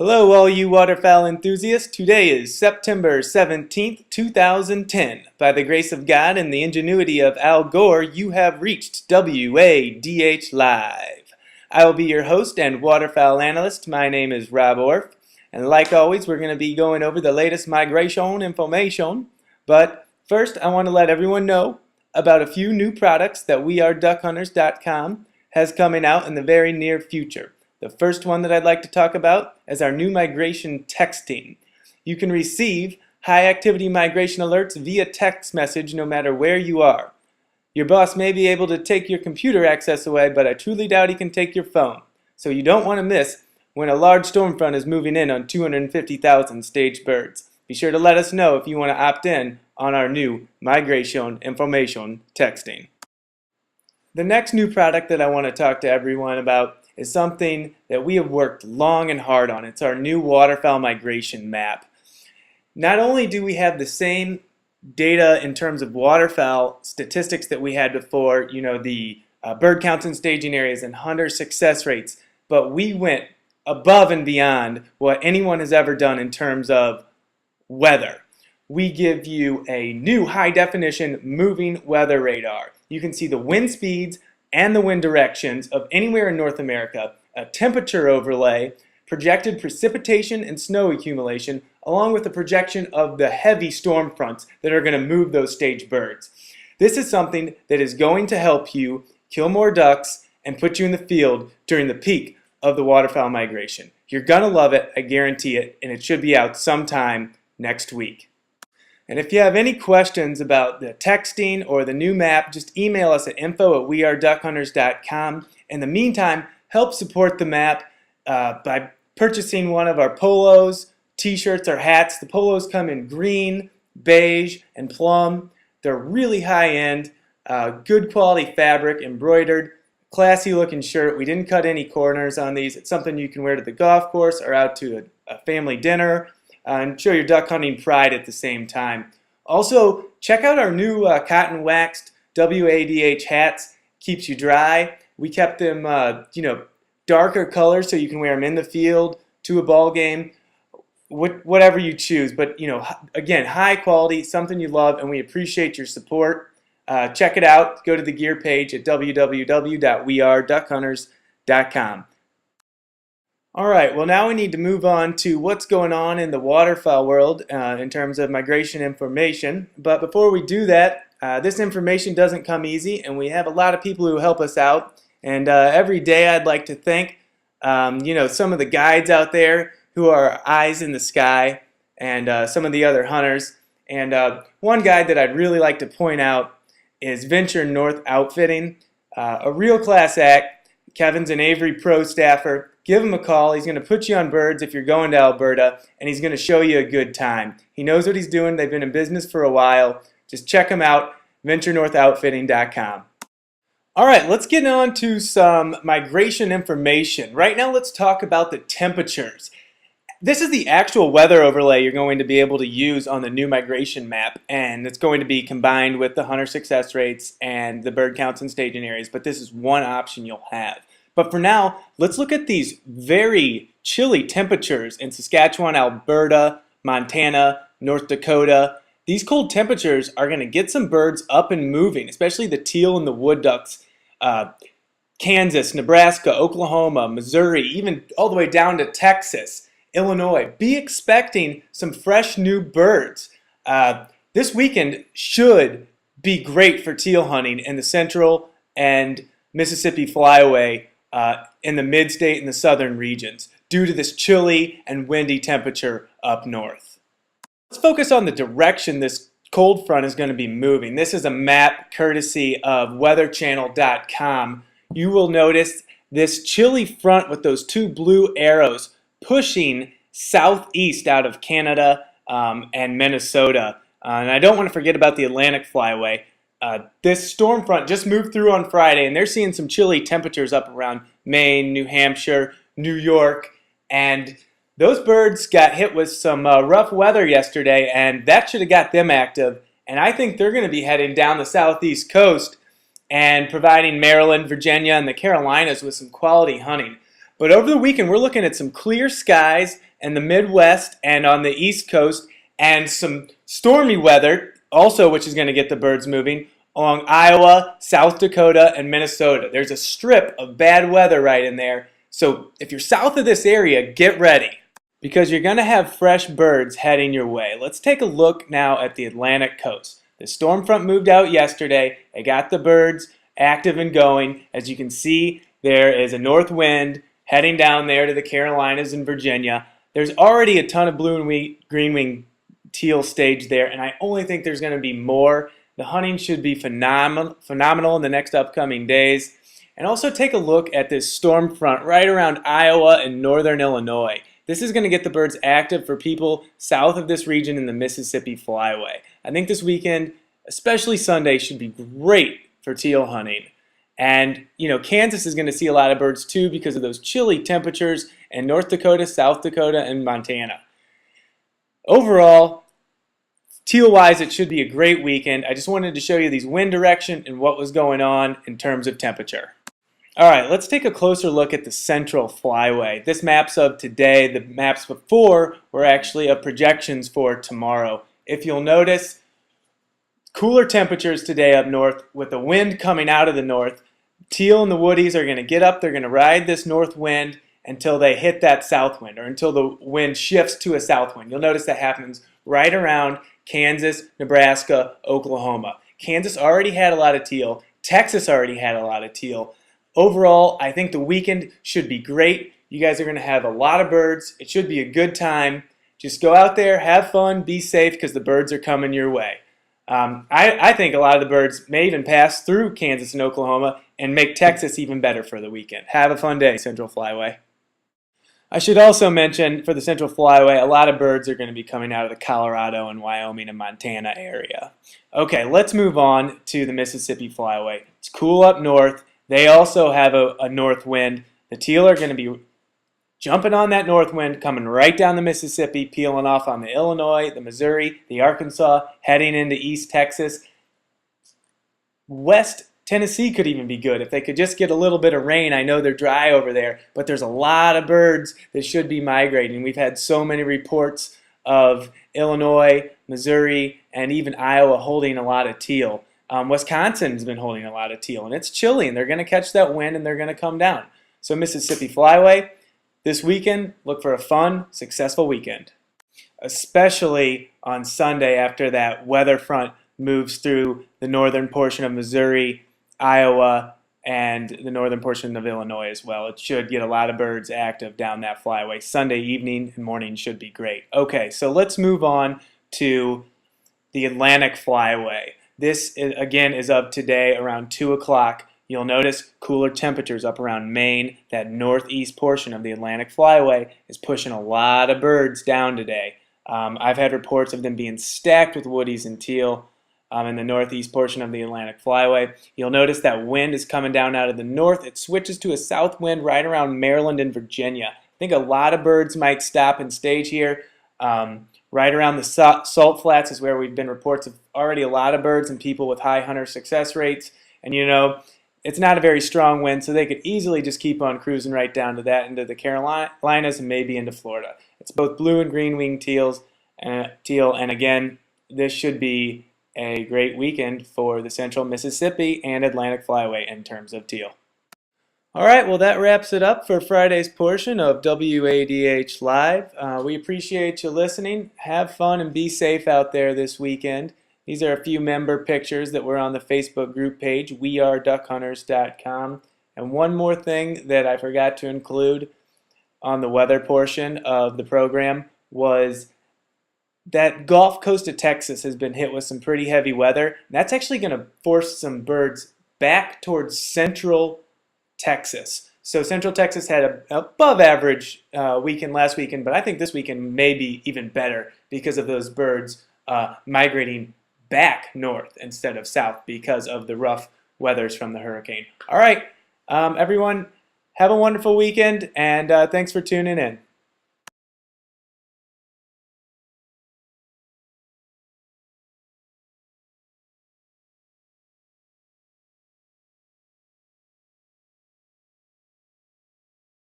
Hello all you waterfowl enthusiasts. Today is September 17th, 2010. By the grace of God and the ingenuity of Al Gore, you have reached WADH Live. I will be your host and waterfowl analyst. My name is Rob Orff, and like always we're going to be going over the latest migration information. But first I want to let everyone know about a few new products that weareduckhunters.com has coming out in the very near future. The first one that I'd like to talk about is our new migration texting. You can receive high activity migration alerts via text message no matter where you are. Your boss may be able to take your computer access away, but I truly doubt he can take your phone. So you don't want to miss when a large storm front is moving in on 250,000 staged birds. Be sure to let us know if you want to opt in on our new migration information texting. The next new product that I want to talk to everyone about is something that we have worked long and hard on. It's our new waterfowl migration map. Not only do we have the same data in terms of waterfowl statistics that we had before, the bird counts in staging areas and hunter success rates, but we went above and beyond what anyone has ever done in terms of weather. We give you a new high definition moving weather radar. You can see the wind speeds and the wind directions of anywhere in North America, a temperature overlay, projected precipitation and snow accumulation, along with a projection of the heavy storm fronts that are going to move those staged birds. This is something that is going to help you kill more ducks and put you in the field during the peak of the waterfowl migration. You're going to love it, I guarantee it, and it should be out sometime next week. And if you have any questions about the texting or the new map, just email us at info@weareduckhunters.com. In the meantime, help support the map by purchasing one of our polos, t-shirts, or hats. The polos come in green, beige, and plum. They're really high-end, good quality fabric, embroidered, classy looking shirt. We didn't cut any corners on these. It's something you can wear to the golf course or out to a family dinner. And show your duck hunting pride at the same time. Also, check out our new cotton waxed WADH hats. Keeps you dry. We kept them, darker colors so you can wear them in the field, to a ball game, whatever you choose. But again, high quality, something you love, and we appreciate your support. Check it out. Go to the gear page at www.weareduckhunters.com. Alright, well now we need to move on to what's going on in the waterfowl world in terms of migration information. But before we do that, this information doesn't come easy, and we have a lot of people who help us out. And every day I'd like to thank some of the guides out there who are eyes in the sky, and some of the other hunters. And one guide that I'd really like to point out is Venture North Outfitting, a real class act. Kevin's an Avery Pro staffer. Give him a call. He's going to put you on birds if you're going to Alberta, and he's going to show you a good time. He knows what he's doing. They've been in business for a while. Just check him out, venturenorthoutfitting.com. All right, let's get on to some migration information. Right now, let's talk about the temperatures. This is the actual weather overlay you're going to be able to use on the new migration map, and it's going to be combined with the hunter success rates and the bird counts in staging areas, but this is one option you'll have. But for now, let's look at these very chilly temperatures in Saskatchewan, Alberta, Montana, North Dakota. These cold temperatures are going to get some birds up and moving, especially the teal and the wood ducks. Kansas, Nebraska, Oklahoma, Missouri, even all the way down to Texas, Illinois. Be expecting some fresh new birds. This weekend should be great for teal hunting in the central and Mississippi flyaway in the mid-state and the southern regions due to this chilly and windy temperature up north. Let's focus on the direction this cold front is going to be moving. This is a map courtesy of weatherchannel.com. You will notice this chilly front with those two blue arrows pushing southeast out of Canada and Minnesota. And I don't want to forget about the Atlantic flyway. This storm front just moved through on Friday, and they're seeing some chilly temperatures up around Maine, New Hampshire, New York, and those birds got hit with some rough weather yesterday, and that should have got them active. And I think they're going to be heading down the southeast coast and providing Maryland, Virginia, and the Carolinas with some quality hunting. But over the weekend, we're looking at some clear skies in the Midwest and on the East Coast, and some stormy weather also, which is going to get the birds moving along Iowa, South Dakota, and Minnesota. There's a strip of bad weather right in there. So if you're south of this area, get ready, because you're going to have fresh birds heading your way. Let's take a look now at the Atlantic coast. The storm front moved out yesterday. It got the birds active and going. As you can see, there is a north wind heading down there to the Carolinas and Virginia. There's already a ton of blue and green wing teal staged there, and I only think there's going to be more. The hunting should be phenomenal in the next upcoming days. And also take a look at this storm front right around Iowa and northern Illinois. This is going to get the birds active for people south of this region in the Mississippi Flyway. I think this weekend, especially Sunday, should be great for teal hunting. And, Kansas is going to see a lot of birds too because of those chilly temperatures in North Dakota, South Dakota, and Montana. Overall, teal-wise, it should be a great weekend. I just wanted to show you these wind direction and what was going on in terms of temperature. All right, let's take a closer look at the Central Flyway. This map's of today. The maps before were actually of projections for tomorrow. If you'll notice, cooler temperatures today up north with the wind coming out of the north. Teal and the woodies are going to get up. They're going to ride this north wind until they hit that south wind, or until the wind shifts to a south wind. You'll notice that happens right around Kansas, Nebraska, Oklahoma. Kansas already had a lot of teal. Texas already had a lot of teal. Overall, I think the weekend should be great. You guys are going to have a lot of birds. It should be a good time. Just go out there, have fun, be safe, because the birds are coming your way. I think a lot of the birds may even pass through Kansas and Oklahoma and make Texas even better for the weekend. Have a fun day, Central Flyway. I should also mention, for the Central Flyway, a lot of birds are going to be coming out of the Colorado and Wyoming and Montana area. Okay, let's move on to the Mississippi Flyway. It's cool up north. They also have a north wind. The teal are going to be jumping on that north wind, coming right down the Mississippi, peeling off on the Illinois, the Missouri, the Arkansas, heading into East Texas. West Tennessee could even be good if they could just get a little bit of rain. I know they're dry over there, but there's a lot of birds that should be migrating. We've had so many reports of Illinois, Missouri, and even Iowa holding a lot of teal. Wisconsin's been holding a lot of teal, and it's chilly, and they're going to catch that wind, and they're going to come down. So Mississippi Flyway, this weekend, look for a fun, successful weekend, especially on Sunday after that weather front moves through the northern portion of Missouri, Iowa, and the northern portion of Illinois as well. It should get a lot of birds active down that flyway. Sunday evening and morning should be great. Okay, so let's move on to the Atlantic Flyway. This, again, is up today around 2 o'clock. You'll notice cooler temperatures up around Maine. That northeast portion of the Atlantic Flyway is pushing a lot of birds down today. I've had reports of them being stacked with woodies and teal in the northeast portion of the Atlantic Flyway. You'll notice that wind is coming down out of the north. It switches to a south wind right around Maryland and Virginia. I think a lot of birds might stop and stage here. Right around the salt flats is where we've been reports of already a lot of birds and people with high hunter success rates. And it's not a very strong wind, so they could easily just keep on cruising right down to that, into the Carolinas and maybe into Florida. It's both blue and green winged teal, and again, this should be a great weekend for the Central Mississippi and Atlantic Flyway in terms of teal. All right, well, that wraps it up for Friday's portion of WADH Live. We appreciate you listening. Have fun and be safe out there this weekend. These are a few member pictures that were on the Facebook group page, weareduckhunters.com. And one more thing that I forgot to include on the weather portion of the program was that Gulf Coast of Texas has been hit with some pretty heavy weather. And that's actually going to force some birds back towards central Texas. So Central Texas had an above average weekend last weekend, but I think this weekend may be even better because of those birds migrating back north instead of south because of the rough weathers from the hurricane. All right, everyone, have a wonderful weekend, and thanks for tuning in.